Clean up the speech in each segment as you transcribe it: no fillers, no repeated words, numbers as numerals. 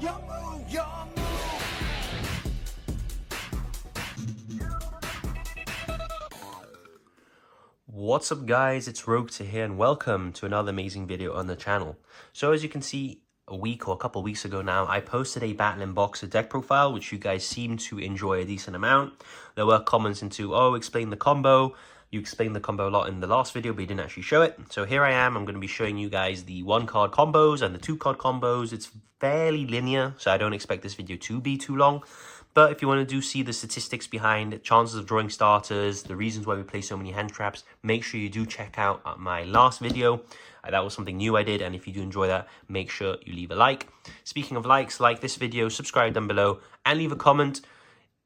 Your move. What's up guys, it's Rogue here and welcome to another amazing video on the channel. So as you can see, a week or a couple of weeks ago now, I posted a Battlin boxer deck profile, which you guys seem to enjoy a decent amount. There were comments into, oh, explain the combo. You explained the combo a lot in the last video, but you didn't actually show it. So here I am, I'm going to be showing you guys the 1-card combos and the 2-card combos. It's fairly linear, so I don't expect this video to be too long. But if you want to see the statistics behind chances of drawing starters, the reasons why we play so many hand traps, make sure you do check out my last video. That was something new I did, and if you do enjoy that, make sure you leave a like. Speaking of likes, like this video, subscribe down below, and leave a comment.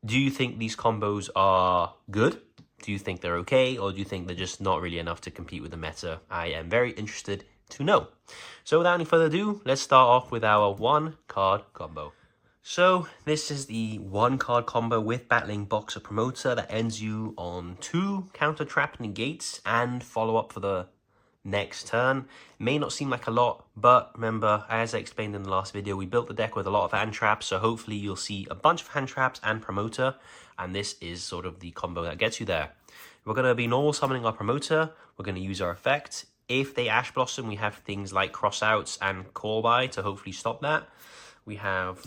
Do you think these combos are good? Do you think they're okay, or do you think they're just not really enough to compete with the meta? I am very interested to know. So without any further ado, let's start off with our 1-card combo. So this is the 1-card combo with Battlin boxer promoter that ends you on 2 counter trap negates and follow up for the next turn. It may not seem like a lot, but remember, as I explained in the last video, we built the deck with a lot of hand traps, so hopefully you'll see a bunch of hand traps and promoter, and this is sort of the combo that gets you there. We're going to be normal summoning our promoter, we're going to use our effect. If they Ash Blossom, we have things like crossouts and call by to hopefully stop that. We have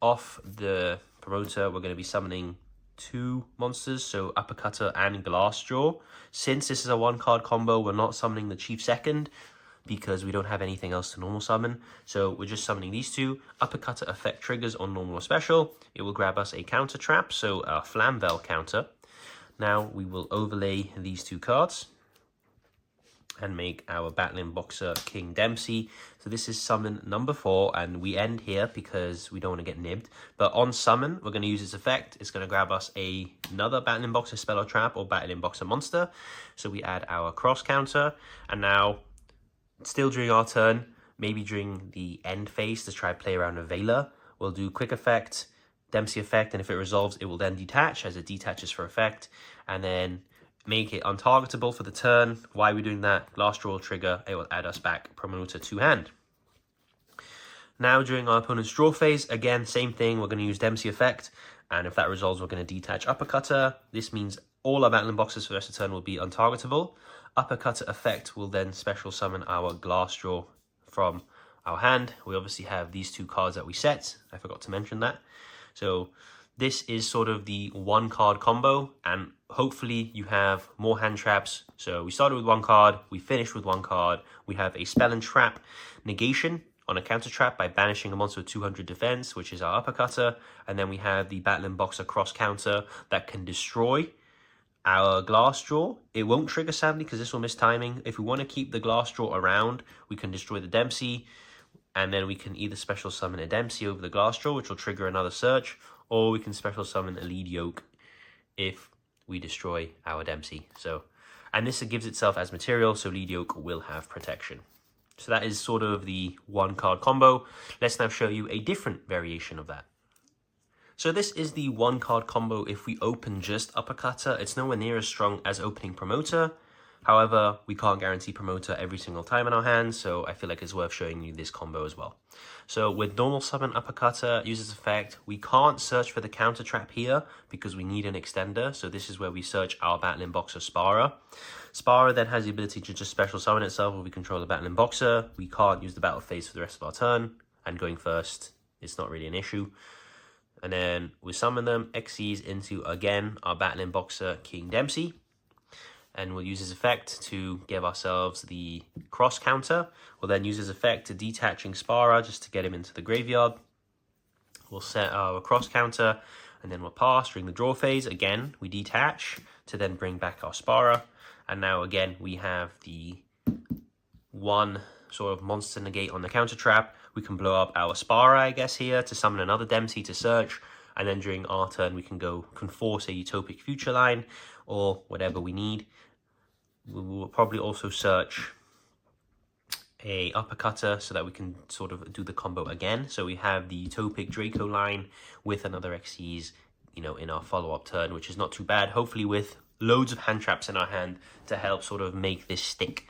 off the promoter, we're going to be summoning 2 monsters, so Uppercutter and Glassjaw. Since this is a 1-card combo, we're not summoning the Chief Second because we don't have anything else to normal summon. So we're just summoning these 2. Uppercutter effect triggers on normal or special. It will grab us a counter trap, so a Flamvel counter. Now we will overlay these 2 cards and make our Battlin boxer King Dempsey. So this is summon number 4, and we end here because we don't want to get nibbed. But on summon, we're going to use its effect. It's going to grab us another Battlin boxer spell or trap or Battlin boxer monster. So we add our cross counter, and now still during our turn, maybe during the end phase to try to play around a Veiler, we'll do quick effect, Dempsey effect, and if it resolves, it will then detach as it detaches for effect, and then make it untargetable for the turn. Why are we doing that? Last draw trigger, it will add us back promoter to hand. Now during our opponent's draw phase, again, same thing, we're going to use Dempsey effect, and if that resolves, we're going to detach Uppercutter. This means all our Battlin boxes for the rest of the turn will be untargetable. Uppercutter effect will then special summon our Glassjaw from our hand. We obviously have these 2 cards that we set. I forgot to mention that. So this is sort of the 1-card combo, and hopefully you have more hand traps. So we started with 1 card, we finished with 1 card. We have a spell and trap negation on a counter trap by banishing a monster with 200 defense, which is our Uppercutter. And then we have the Battlin boxer cross counter that can destroy our Glassjaw. It won't trigger, sadly, because this will miss timing. If we want to keep the Glassjaw around, we can destroy the Dempsey, and then we can either special summon a Dempsey over the Glassjaw, which will trigger another search, or we can special summon a Yugioh if we destroy our Dempsey. So, and this gives itself as material, so Yugioh will have protection. So that is sort of the 1-card combo. Let's now show you a different variation of that. So this is the 1-card combo if we open just Uppercutter. It's nowhere near as strong as opening Promoter. However, we can't guarantee Promoter every single time in our hands, so I feel like it's worth showing you this combo as well. So with normal summon Uppercutter, uses effect, we can't search for the counter trap here because we need an extender, so this is where we search our Battlin boxer Spara. Spara then has the ability to just special summon itself if we control the Battlin boxer. We can't use the battle phase for the rest of our turn, and going first, it's not really an issue. And then we summon them, XCs into, again, our Battlin boxer King Dempsey. And we'll use his effect to give ourselves the cross counter. We'll then use his effect to detaching Spara just to get him into the graveyard. We'll set our cross counter, and then we'll pass during the draw phase. Again, we detach to then bring back our Spara. And now again, we have the 1 sort of monster negate on the counter trap. We can blow up our Spara, I guess, here to summon another Dempsey to search. And then during our turn, we can force a Utopic Future line or whatever we need. We will probably also search a Uppercutter so that we can sort of do the combo again. So we have the Utopic Draco line with another Xyz, in our follow-up turn, which is not too bad. Hopefully with loads of hand traps in our hand to help sort of make this stick.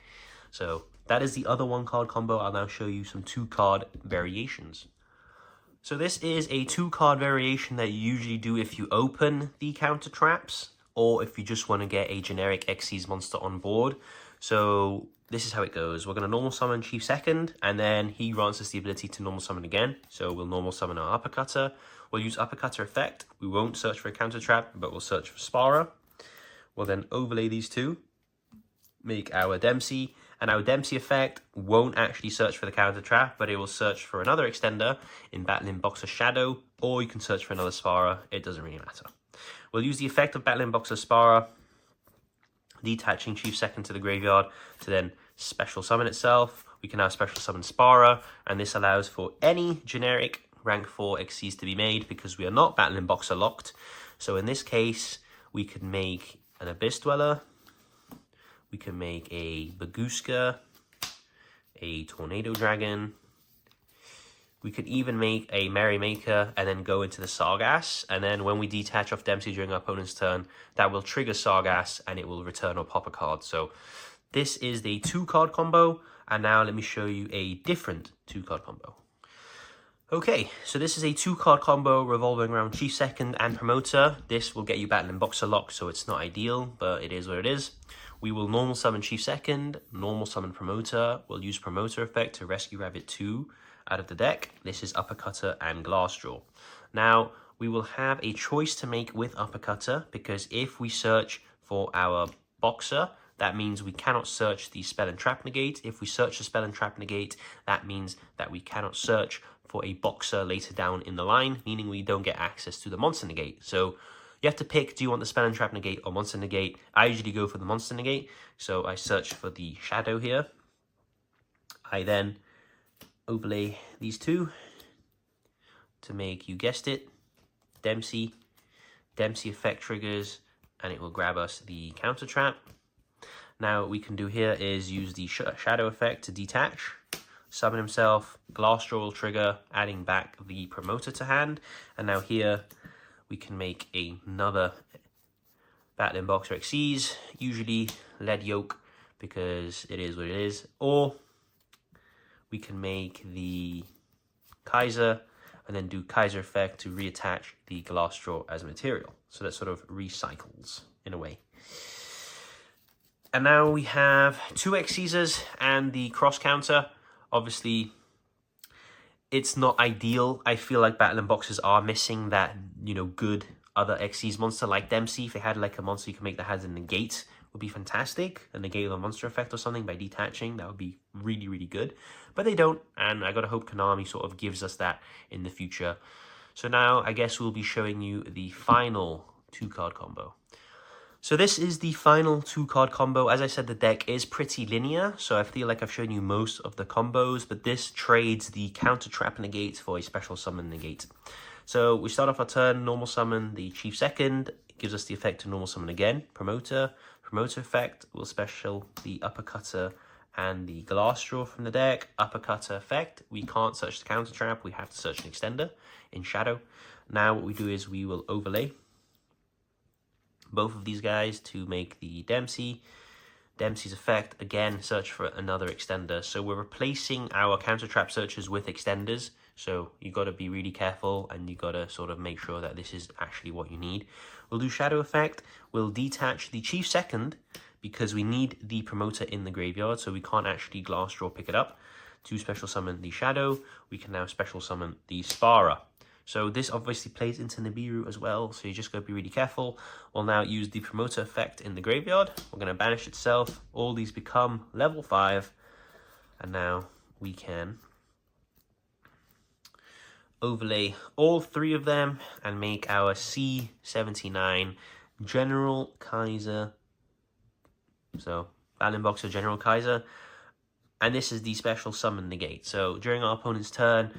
So that is the other 1-card combo. I'll now show you some 2-card variations. So this is a 2-card variation that you usually do if you open the counter traps, or if you just want to get a generic Xyz monster on board. So this is how it goes. We're going to normal summon Chief Second, and then he grants us the ability to normal summon again. So we'll normal summon our Uppercutter. We'll use Uppercutter effect. We won't search for a counter trap, but we'll search for Spara. We'll then overlay these two, make our Dempsey, and our Dempsey effect won't actually search for the counter trap, but it will search for another extender in Battlin Boxer Shadow, or you can search for another Spara. It doesn't really matter. We'll use the effect of Battlin Boxer Spara, detaching Chief Second to the graveyard to then special summon itself. We can now special summon Spara, and this allows for any generic rank 4 Xyz to be made because we are not Battlin Boxer locked. So in this case, we could make an Abyss Dweller, we can make a Baguska, a Tornado Dragon. We could even make a Merrymaker and then go into the Sargass. And then when we detach off Dempsey during our opponent's turn, that will trigger Sargass and it will return or pop a card. So this is the 2-card combo. And now let me show you a different 2-card combo. Okay, so this is a 2-card combo revolving around Chief Second and Promoter. This will get you Battlin Boxer lock, so it's not ideal, but it is what it is. We will normal summon Chief Second, normal summon Promoter. We'll use Promoter effect to rescue Rabbit 2 out of the deck. This is Uppercutter and Glassjaw. Now, we will have a choice to make with Uppercutter, because if we search for our Boxer, that means we cannot search the Spell and Trap Negate. If we search the Spell and Trap Negate, that means that we cannot search for a Boxer later down in the line, meaning we don't get access to the Monster Negate. So you have to pick, do you want the Spell and Trap Negate or Monster Negate? I usually go for the Monster Negate, so I search for the Shadow here. I then overlay these two to make, you guessed it, Dempsey. Dempsey effect triggers, and it will grab us the counter trap. Now what we can do here is use the Shadow effect to detach, summon himself, Glassjaw will trigger, adding back the Promoter to hand, and now here we can make another Battlin Boxer Xyz, usually Lead Yoke because it is what it is, or we can make the Kaiser and then do Kaiser effect to reattach the Glassjaw as material. So that sort of recycles in a way. And now we have 2 Xyzs and the cross counter. Obviously, it's not ideal. I feel like Battlin Boxers are missing that, good other Xyz monster like Dempsey. If they had like a monster you can make that has a negate, would be fantastic. A negate of a monster effect or something by detaching, that would be really, really good. But they don't, and I gotta hope Konami sort of gives us that in the future. So now I guess we'll be showing you the final 2-card combo. So this is the final 2-card combo. As I said, the deck is pretty linear, so I feel like I've shown you most of the combos, but this trades the counter trap negate for a special summon negate. So we start off our turn, normal summon the Chief Second. It gives us the effect to normal summon again. Promoter effect will special the Uppercutter and the Glassjaw from the deck. Uppercutter effect, we can't search the counter trap, we have to search an extender in Shadow. Now what we do is we will overlay both of these guys to make the Dempsey's effect, again, search for another extender. So we're replacing our counter trap searches with extenders. So you got to be really careful and you got to sort of make sure that this is actually what you need. We'll do Shadow effect. We'll detach the Chief Second because we need the Promoter in the graveyard. So we can't actually Glassjaw pick it up. To special summon the Shadow, we can now special summon the Spara. So this obviously plays into Nibiru as well, so you just got to be really careful. We'll now use the Promoter effect in the graveyard. We're going to banish itself. All these become level 5. And now we can overlay all 3 of them and make our C79 General Kaiser. So Battlin Boxer General Kaiser. And this is the special summon negate. So during our opponent's turn,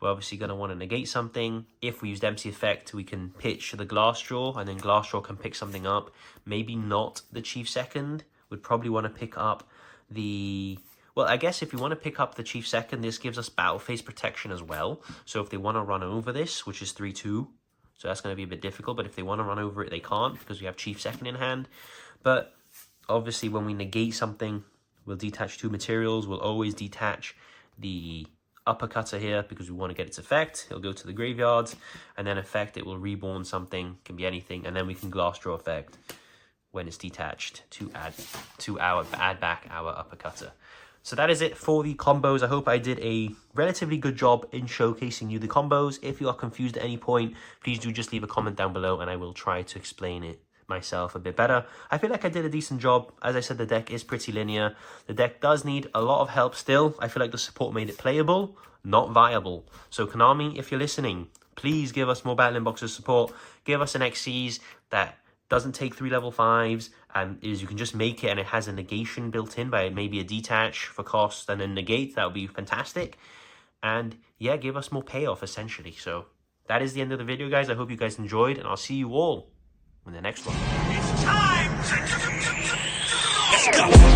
we're obviously going to want to negate something. If we use Dempsey effect, we can pitch the Glassjaw, and then Glassjaw can pick something up. Maybe not the Chief Second. We'd probably want to pick up the... Well, I guess if we want to pick up the Chief Second, this gives us battle phase protection as well. So if they want to run over this, which is 3-2, so that's going to be a bit difficult. But if they want to run over it, they can't because we have Chief Second in hand. But obviously, when we negate something, we'll detach 2 materials. We'll always detach the uppercutter here because we want to get its effect. It'll go to the graveyard, and then effect, it will reborn something, can be anything, and then we can glass draw effect when it's detached to add back our uppercutter. So that is it for the combos. I hope I did a relatively good job in showcasing you the combos. If you are confused at any point, please do just leave a comment down below and I will try to explain it myself a bit better. I feel like I did a decent job. As I said, the deck is pretty linear. The deck does need a lot of help still. I feel like the support made it playable, not viable. So Konami, if you're listening, please give us more Battlin boxes support. Give us an Xyz that doesn't take 3 level 5s and you can just make it and it has a negation built in by maybe a detach for cost and a negate. That would be fantastic. And yeah, give us more payoff essentially. So that is the end of the video, guys. I hope you guys enjoyed and I'll see you all in the next one. It's time! Let's go!